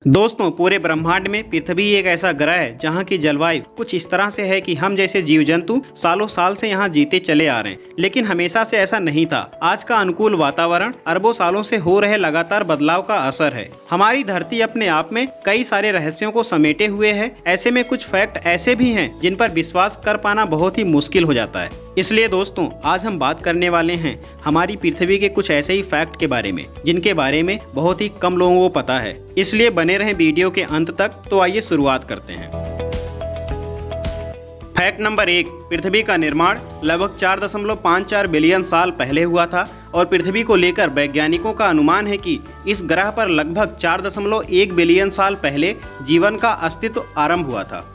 दोस्तों, पूरे ब्रह्मांड में पृथ्वी एक ऐसा ग्रह है जहाँ की जलवायु कुछ इस तरह से है कि हम जैसे जीव जंतु सालों साल से यहाँ जीते चले आ रहे हैं, लेकिन हमेशा से ऐसा नहीं था। आज का अनुकूल वातावरण अरबों सालों से हो रहे लगातार बदलाव का असर है। हमारी धरती अपने आप में कई सारे रहस्यों को समेटे हुए है। ऐसे में कुछ फैक्ट ऐसे भी हैं जिन पर विश्वास कर पाना बहुत ही मुश्किल हो जाता है। इसलिए दोस्तों, आज हम बात करने वाले हैं हमारी पृथ्वी के कुछ ऐसे ही फैक्ट के बारे में जिनके बारे में बहुत ही कम लोगों को पता है। इसलिए बने रहें वीडियो के अंत तक। तो आइए शुरुआत करते हैं। फैक्ट नंबर 1, पृथ्वी का निर्माण लगभग 4.54 बिलियन साल पहले हुआ था और पृथ्वी को लेकर वैज्ञानिकों का अनुमान है कि इस ग्रह पर लगभग 4.1 बिलियन साल पहले जीवन का अस्तित्व आरंभ हुआ था।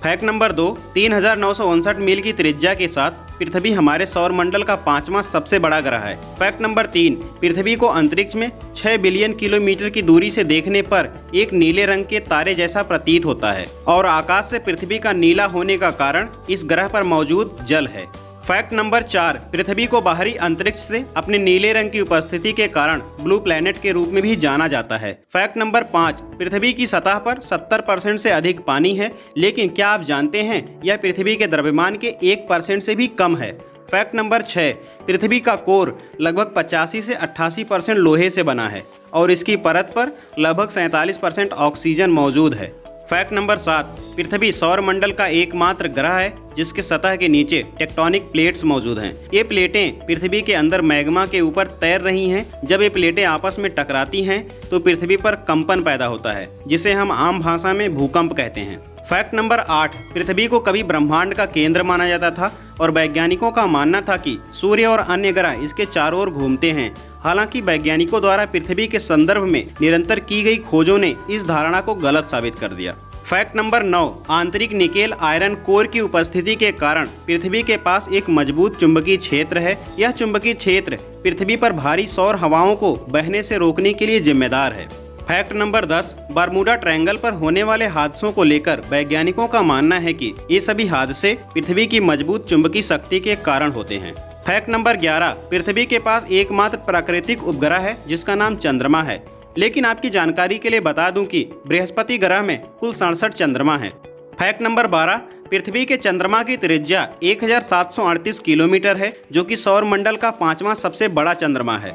फैक्ट नंबर 2, 3959 मील की त्रिज्या के साथ पृथ्वी हमारे सौर मंडल का 5वां सबसे बड़ा ग्रह है। फैक्ट नंबर 3, पृथ्वी को अंतरिक्ष में 6 बिलियन किलोमीटर की दूरी से देखने पर एक नीले रंग के तारे जैसा प्रतीत होता है और आकाश से पृथ्वी का नीला होने का कारण इस ग्रह पर मौजूद जल है। फैक्ट नंबर 4, पृथ्वी को बाहरी अंतरिक्ष से अपने नीले रंग की उपस्थिति के कारण ब्लू प्लैनेट के रूप में भी जाना जाता है। फैक्ट नंबर 5, पृथ्वी की सतह पर 70% से अधिक पानी है, लेकिन क्या आप जानते हैं यह पृथ्वी के द्रव्यमान के 1% से भी कम है। फैक्ट नंबर 6, पृथ्वी का कोर लगभग 85 से 88% लोहे से बना है और इसकी परत पर लगभग 47% ऑक्सीजन मौजूद है। फैक्ट नंबर 7, पृथ्वी सौर मंडल का एकमात्र ग्रह है जिसके सतह के नीचे टेक्टोनिक प्लेट्स मौजूद हैं। ये प्लेटें पृथ्वी के अंदर मैग्मा के ऊपर तैर रही हैं। जब ये प्लेटें आपस में टकराती हैं तो पृथ्वी पर कंपन पैदा होता है, जिसे हम आम भाषा में भूकंप कहते हैं। फैक्ट नंबर 8, पृथ्वी को कभी ब्रह्मांड का केंद्र माना जाता था और वैज्ञानिकों का मानना था कि सूर्य और अन्य ग्रह इसके चारों ओर घूमते हैं। हालांकि वैज्ञानिकों द्वारा पृथ्वी के संदर्भ में निरंतर की गई खोजों ने इस धारणा को गलत साबित कर दिया। फैक्ट नंबर 9, आंतरिक निकेल आयरन कोर की उपस्थिति के कारण पृथ्वी के पास एक मजबूत चुंबकीय क्षेत्र है। यह चुंबकीय क्षेत्र पृथ्वी पर भारी सौर हवाओं को बहने से रोकने के लिए जिम्मेदार है। फैक्ट नंबर 10, बरमूडा ट्रायंगल पर होने वाले हादसों को लेकर वैज्ञानिकों का मानना है कि ये सभी हादसे पृथ्वी की मजबूत चुंबकीय शक्ति के कारण होते हैं। फैक्ट नंबर 11, पृथ्वी के पास एकमात्र प्राकृतिक उपग्रह है जिसका नाम चंद्रमा है, लेकिन आपकी जानकारी के लिए बता दूं कि बृहस्पति ग्रह में कुल 67 चंद्रमा हैं। फैक्ट नंबर 12, पृथ्वी के चंद्रमा की त्रिज्या 1738 किलोमीटर है, जो कि सौर मंडल का 5वां सबसे बड़ा चंद्रमा है।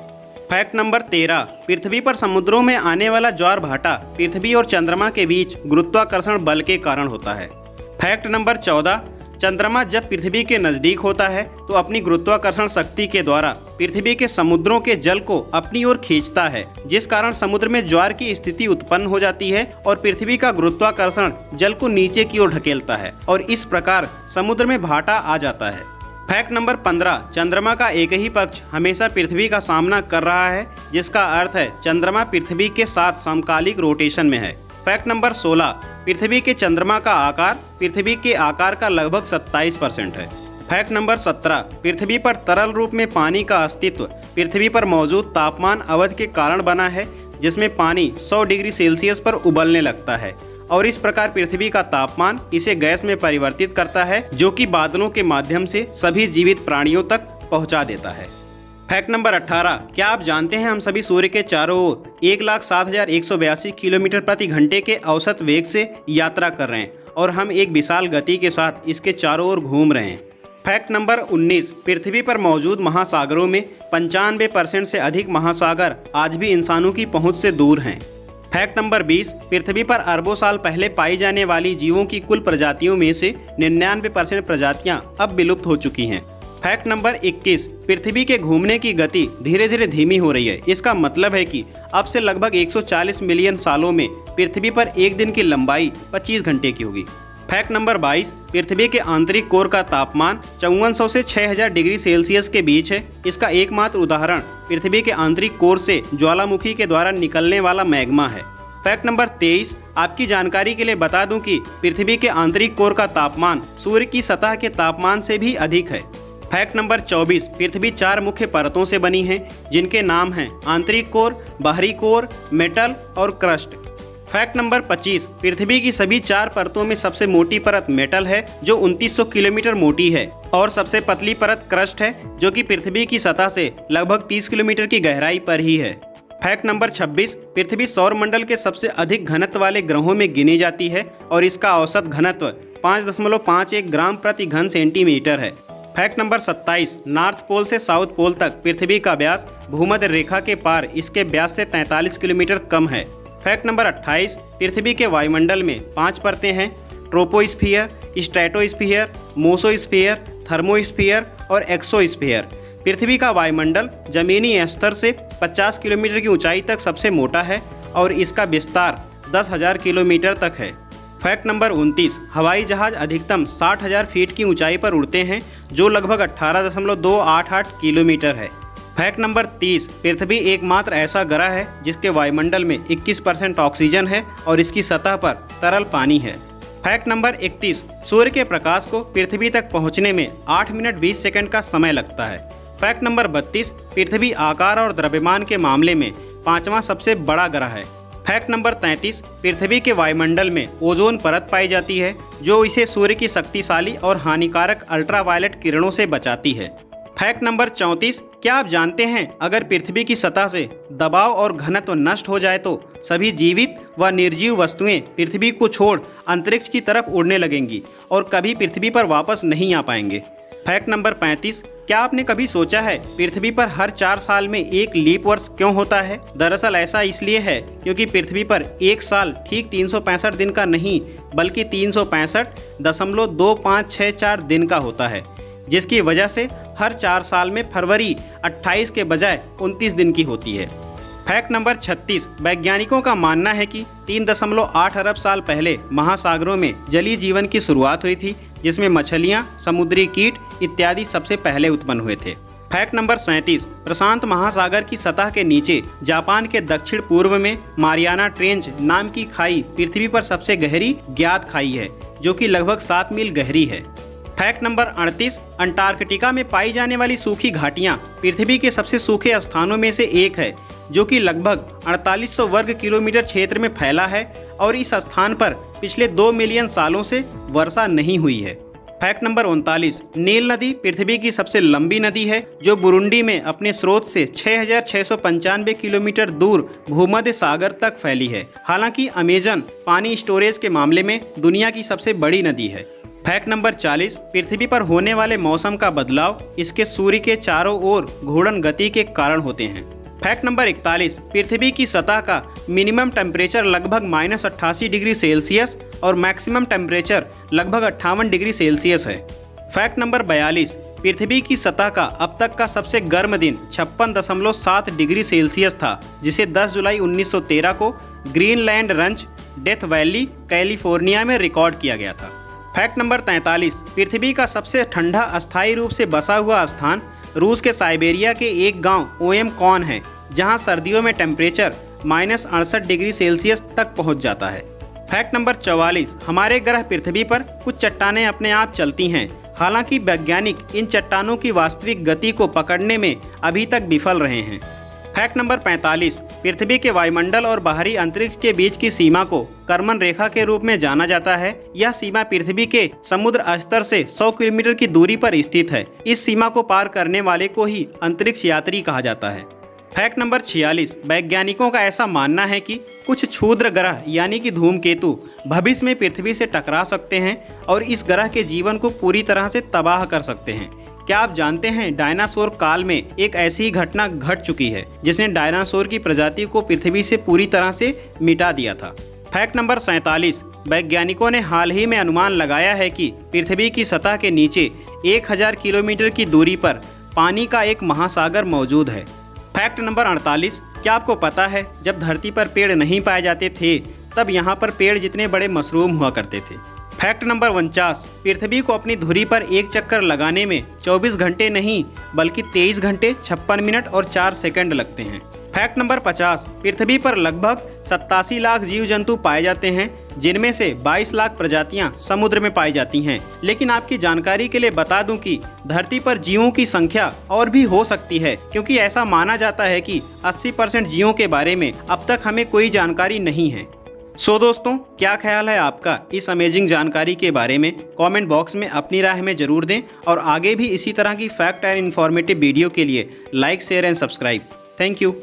फैक्ट नंबर 13, पृथ्वी पर समुद्रों में आने वाला ज्वार भाटा पृथ्वी और चंद्रमा के बीच गुरुत्वाकर्षण बल के कारण होता है। फैक्ट नंबर 14, चंद्रमा जब पृथ्वी के नज़दीक होता है तो अपनी गुरुत्वाकर्षण शक्ति के द्वारा पृथ्वी के समुद्रों के जल को अपनी ओर खींचता है, जिस कारण समुद्र में ज्वार की स्थिति उत्पन्न हो जाती है और पृथ्वी का गुरुत्वाकर्षण जल को नीचे की ओर ढकेलता है और इस प्रकार समुद्र में भाटा आ जाता है। फैक्ट नंबर 15, चंद्रमा का एक ही पक्ष हमेशा पृथ्वी का सामना कर रहा है, जिसका अर्थ है चंद्रमा पृथ्वी के साथ समकालिक रोटेशन में है। फैक्ट नंबर 16, पृथ्वी के चंद्रमा का आकार पृथ्वी के आकार का लगभग 27% है। फैक्ट नंबर 17, पृथ्वी पर तरल रूप में पानी का अस्तित्व पृथ्वी पर मौजूद तापमान अवधि के कारण बना है, जिसमें पानी 100 डिग्री सेल्सियस पर उबलने लगता है और इस प्रकार पृथ्वी का तापमान इसे गैस में परिवर्तित करता है, जो कि बादलों के माध्यम से सभी जीवित प्राणियों तक पहुंचा देता है। फैक्ट नंबर 18, क्या आप जानते हैं हम सभी सूर्य के चारों ओर 1,07,182 किलोमीटर प्रति घंटे के औसत वेग से यात्रा कर रहे हैं और हम एक विशाल गति के साथ इसके चारों ओर घूम रहे हैं। फैक्ट नंबर 19, पृथ्वी पर मौजूद महासागरों में 95% से अधिक महासागर आज भी इंसानों की पहुंच से दूर हैं। फैक्ट नंबर 20, पृथ्वी पर अरबों साल पहले पाई जाने वाली जीवों की कुल प्रजातियों में से 99% प्रजातियां अब विलुप्त हो चुकी हैं। फैक्ट नंबर 21, पृथ्वी के घूमने की गति धीरे धीरे धीमी हो रही है। इसका मतलब है कि अब से लगभग 140 मिलियन सालों में पृथ्वी पर एक दिन की लंबाई 25 घंटे की होगी। फैक्ट नंबर 22, पृथ्वी के आंतरिक कोर का तापमान 5400 से 6000 डिग्री सेल्सियस के बीच है। इसका एकमात्र उदाहरण पृथ्वी के आंतरिक कोर से ज्वालामुखी के द्वारा निकलने वाला मैग्मा है। फैक्ट नंबर 23, आपकी जानकारी के लिए बता दूं कि पृथ्वी के आंतरिक कोर का तापमान सूर्य की सतह के तापमान से भी अधिक है। फैक्ट नंबर 24, पृथ्वी 4 मुख्य परतों से बनी है, जिनके नाम हैं आंतरिक कोर, बाहरी कोर, मेटल और क्रस्ट। फैक्ट नंबर 25, पृथ्वी की सभी 4 परतों में सबसे मोटी परत मेटल है, जो 2900 किलोमीटर मोटी है, और सबसे पतली परत क्रस्ट है, जो कि पृथ्वी की सतह से लगभग 30 किलोमीटर की गहराई पर ही है। फैक्ट नंबर 26, पृथ्वी सौर मंडल के सबसे अधिक घनत्व वाले ग्रहों में गिनी जाती है और इसका औसत घनत्व 5.51 ग्राम प्रति घन सेंटीमीटर है। फैक्ट नंबर 27, नॉर्थ पोल से साउथ पोल तक पृथ्वी का व्यास भूमध्य रेखा के पार इसके व्यास से 43 किलोमीटर कम है। फैक्ट नंबर 28, पृथ्वी के वायुमंडल में 5 परतें हैं: ट्रोपोस्फीयर, स्ट्रेटोस्फीयर, मेसोस्फीयर, थर्मोस्फीयर और एक्सोस्फीयर। पृथ्वी का वायुमंडल जमीनी स्तर से 50 किलोमीटर की ऊंचाई तक सबसे मोटा है और इसका विस्तार 10,000 किलोमीटर तक है। फैक्ट नंबर 29, हवाई जहाज अधिकतम 60,000 फीट की ऊंचाई पर उड़ते हैं जो लगभग 18.288 किलोमीटर है। फैक्ट नंबर 30, पृथ्वी एकमात्र ऐसा ग्रह है जिसके वायुमंडल में 21% ऑक्सीजन है और इसकी सतह पर तरल पानी है। फैक्ट नंबर 31, सूर्य के प्रकाश को पृथ्वी तक पहुंचने में 8 मिनट 20 सेकंड का समय लगता है। फैक्ट नंबर 32, पृथ्वी आकार और द्रव्यमान के मामले में 5वां सबसे बड़ा ग्रह है। फैक्ट नंबर 33, पृथ्वी के वायुमंडल में ओजोन परत पाई जाती है जो इसे सूर्य की शक्तिशाली और हानिकारक अल्ट्रावायलेट किरणों से बचाती है। फैक्ट नंबर 34, क्या आप जानते हैं अगर पृथ्वी की सतह से दबाव और घनत्व नष्ट हो जाए तो सभी जीवित व निर्जीव वस्तुएं पृथ्वी को छोड़ अंतरिक्ष की तरफ उड़ने लगेंगी और कभी पृथ्वी पर वापस नहीं आ पाएंगे। फैक्ट नंबर 35, क्या आपने कभी सोचा है पृथ्वी पर हर 4 साल में एक लीप वर्ष क्यों होता है? दरअसल ऐसा इसलिए है क्योंकि पृथ्वी पर एक साल ठीक 365 दिन का नहीं बल्कि 365.2564 दिन का होता है, जिसकी वजह से हर 4 साल में फरवरी 28 के बजाय 29 दिन की होती है। फैक्ट नंबर 36, वैज्ञानिकों का मानना है कि 3.8 अरब साल पहले महासागरों में जलीय जीवन की शुरुआत हुई थी जिसमें मछलियां, समुद्री कीट इत्यादि सबसे पहले उत्पन्न हुए थे। फैक्ट नंबर 37, प्रशांत महासागर की सतह के नीचे जापान के दक्षिण पूर्व में मारियाना ट्रेंच नाम की खाई पृथ्वी पर सबसे गहरी ज्ञात खाई है जो कि लगभग 7 मील गहरी है। फैक्ट नंबर 38, अंटार्कटिका में पाई जाने वाली सूखी घाटियां पृथ्वी के सबसे सूखे स्थानों में से एक है जो कि लगभग 4800 वर्ग किलोमीटर क्षेत्र में फैला है और इस स्थान पर पिछले 2 मिलियन सालों से वर्षा नहीं हुई है। फैक्ट नंबर 39, नील नदी पृथ्वी की सबसे लंबी नदी है जो बुरुंडी में अपने स्रोत से 6695 किलोमीटर दूर भूमध्य सागर तक फैली है। हालांकि अमेजन पानी स्टोरेज के मामले में दुनिया की सबसे बड़ी नदी है। फैक्ट नंबर 40, पृथ्वी पर होने वाले मौसम का बदलाव इसके सूर्य के चारों ओर घूर्णन गति के कारण होते हैं। फैक्ट नंबर 41, पृथ्वी की सतह का मिनिमम टेम्परेचर लगभग -88 डिग्री सेल्सियस और मैक्सिमम टेम्परेचर लगभग 58 डिग्री सेल्सियस है। फैक्ट नंबर 42, पृथ्वी की सतह का अब तक का सबसे गर्म दिन 56.7 डिग्री सेल्सियस था जिसे 10 जुलाई 1913 को Greenland ranch death valley California में रिकॉर्ड किया गया था। फैक्ट नंबर 43, पृथ्वी का सबसे ठंडा अस्थायी रूप से बसा हुआ स्थान रूस के साइबेरिया के एक गांव ओएमकॉन है जहां सर्दियों में टेम्परेचर -68 डिग्री सेल्सियस तक पहुंच जाता है। फैक्ट नंबर 44, हमारे ग्रह पृथ्वी पर कुछ चट्टानें अपने आप चलती हैं, हालांकि वैज्ञानिक इन चट्टानों की वास्तविक गति को पकड़ने में अभी तक विफल रहे हैं। फैक्ट नंबर 45, पृथ्वी के वायुमंडल और बाहरी अंतरिक्ष के बीच की सीमा को कर्मन रेखा के रूप में जाना जाता है। यह सीमा पृथ्वी के समुद्र स्तर से 100 किलोमीटर की दूरी पर स्थित है। इस सीमा को पार करने वाले को ही अंतरिक्ष यात्री कहा जाता है। फैक्ट नंबर 46, वैज्ञानिकों का ऐसा मानना है कि कुछ क्षुद्र ग्रह यानी कि धूमकेतु भविष्य में पृथ्वी से टकरा सकते हैं और इस ग्रह के जीवन को पूरी तरह से तबाह कर सकते हैं। क्या आप जानते हैं डायनासोर काल में एक ऐसी ही घटना घट चुकी है जिसने डायनासोर की प्रजाति को पृथ्वी से पूरी तरह से मिटा दिया था। फैक्ट नंबर 47, वैज्ञानिकों ने हाल ही में अनुमान लगाया है कि पृथ्वी की सतह के नीचे 1000 किलोमीटर की दूरी पर पानी का एक महासागर मौजूद है। फैक्ट नंबर 48, क्या आपको पता है जब धरती पर पेड़ नहीं पाए जाते थे तब यहाँ पर पेड़ जितने बड़े मशरूम हुआ करते थे। फैक्ट नंबर 49, पृथ्वी को अपनी धुरी पर एक चक्कर लगाने में 24 घंटे नहीं बल्कि 23 घंटे 56 मिनट और 4 सेकंड लगते हैं। फैक्ट नंबर 50, पृथ्वी पर लगभग 87 लाख जीव जंतु पाए जाते हैं जिनमें से 22 लाख प्रजातियां समुद्र में पाई जाती हैं। लेकिन आपकी जानकारी के लिए बता दूं कि धरती पर जीवों की संख्या और भी हो सकती है क्योंकि ऐसा माना जाता है कि 80% जीवों के बारे में अब तक हमें कोई जानकारी नहीं है। सो दोस्तों, क्या ख्याल है आपका इस अमेजिंग जानकारी के बारे में? कमेंट बॉक्स में अपनी राय हमें जरूर दें और आगे भी इसी तरह की फैक्ट एंड इन्फॉर्मेटिव वीडियो के लिए like, share and subscribe. Thank you.